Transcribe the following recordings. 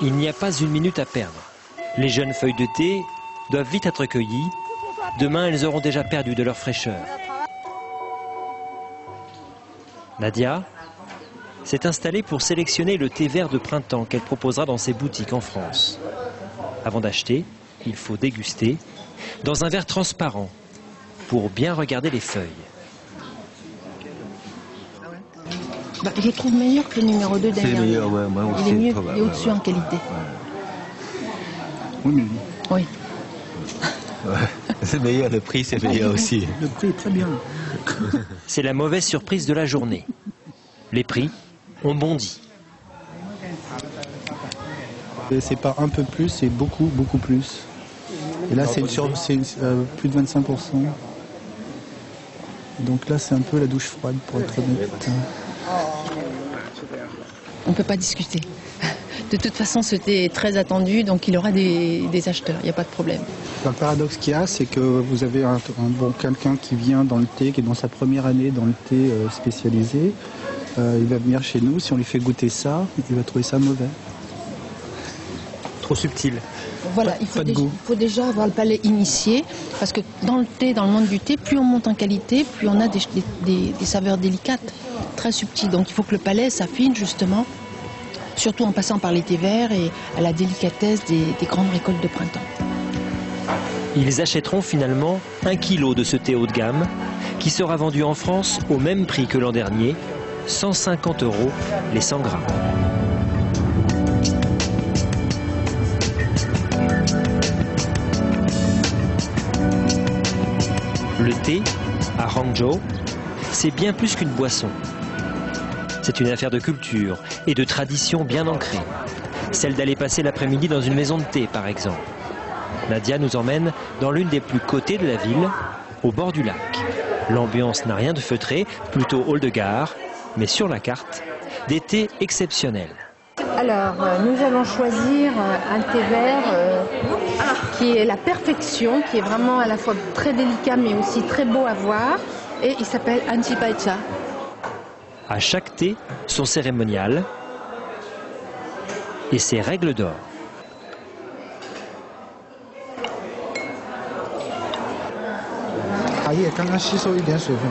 Il n'y a pas une minute à perdre. Les jeunes feuilles de thé doivent vite être cueillies. Demain, elles auront déjà perdu de leur fraîcheur. Nadia s'est installée pour sélectionner le thé vert de printemps qu'elle proposera dans ses boutiques en France. Avant d'acheter, il faut déguster dans un verre transparent pour bien regarder les feuilles. Je trouve meilleur que le numéro 2 dernier. C'est meilleur, ouais, moi aussi. Il est mieux, il est au-dessus en qualité. Oui, mais... Oui. Ouais. C'est meilleur, le prix c'est meilleur aussi. Le prix est très bien. C'est la mauvaise surprise de la journée. Les prix ont bondi. C'est pas un peu plus, c'est beaucoup, beaucoup plus. Et là, c'est plus de 25%. Donc là, c'est un peu la douche froide, pour être honnête. On ne peut pas discuter. De toute façon, c'était très attendu, donc il aura des acheteurs, il n'y a pas de problème. Le paradoxe qu'il y a, c'est que vous avez quelqu'un qui vient dans le thé, qui est dans sa première année dans le thé spécialisé. Il va venir chez nous, si on lui fait goûter ça, il va trouver ça mauvais. Trop subtil. Voilà, il faut déjà avoir le palais initié, parce que dans le thé, dans le monde du thé, plus on monte en qualité, plus on a des saveurs délicates, très subtiles. Donc il faut que le palais s'affine justement, surtout en passant par les thés verts et à la délicatesse des grandes récoltes de printemps. Ils achèteront finalement 1 kilo de ce thé haut de gamme qui sera vendu en France au même prix que l'an dernier, 150 € les 100 grammes. Le thé, à Hangzhou, c'est bien plus qu'une boisson. C'est une affaire de culture et de tradition bien ancrée. Celle d'aller passer l'après-midi dans une maison de thé, par exemple. Nadia nous emmène dans l'une des plus cotées de la ville, au bord du lac. L'ambiance n'a rien de feutré, plutôt hall de gare, mais sur la carte, des thés exceptionnels. Alors, nous allons choisir un thé vert qui est la perfection, qui est vraiment à la fois très délicat mais aussi très beau à voir. Et il s'appelle Antibaicha. À chaque thé, son cérémonial et ses règles d'or.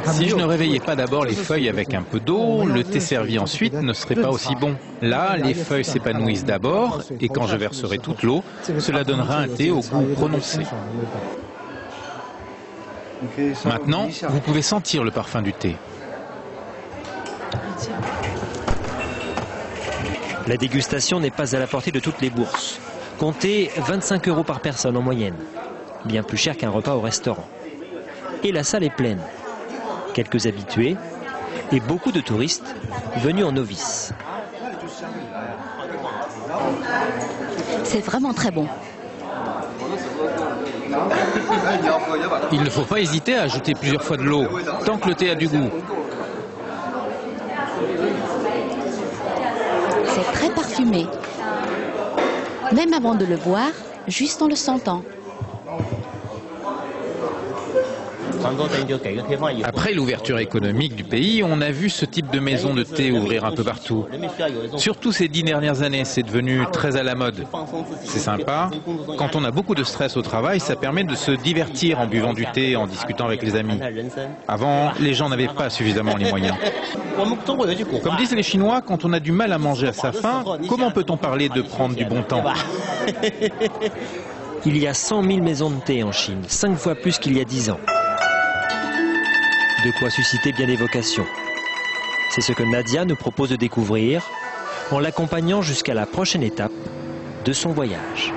Si je ne réveillais pas d'abord les feuilles avec un peu d'eau, le thé servi ensuite ne serait pas aussi bon. Là, les feuilles s'épanouissent d'abord et quand je verserai toute l'eau, cela donnera un thé au goût prononcé. Maintenant, vous pouvez sentir le parfum du thé. La dégustation n'est pas à la portée de toutes les bourses. Comptez 25 € par personne en moyenne. Bien plus cher qu'un repas au restaurant. Et la salle est pleine. Quelques habitués et beaucoup de touristes venus en novice. C'est vraiment très bon. Il ne faut pas hésiter à ajouter plusieurs fois de l'eau, tant que le thé a du goût. C'est très parfumé. Même avant de le boire, juste en le sentant. Après l'ouverture économique du pays, on a vu ce type de maison de thé ouvrir un peu partout. Surtout ces 10 dernières années, c'est devenu très à la mode. C'est sympa. Quand on a beaucoup de stress au travail, ça permet de se divertir en buvant du thé, en discutant avec les amis. Avant, les gens n'avaient pas suffisamment les moyens. Comme disent les Chinois, quand on a du mal à manger à sa faim, comment peut-on parler de prendre du bon temps ? Il y a 100 000 maisons de thé en Chine, 5 fois plus qu'il y a 10 ans. De quoi susciter bien des vocations. C'est ce que Nadia nous propose de découvrir en l'accompagnant jusqu'à la prochaine étape de son voyage.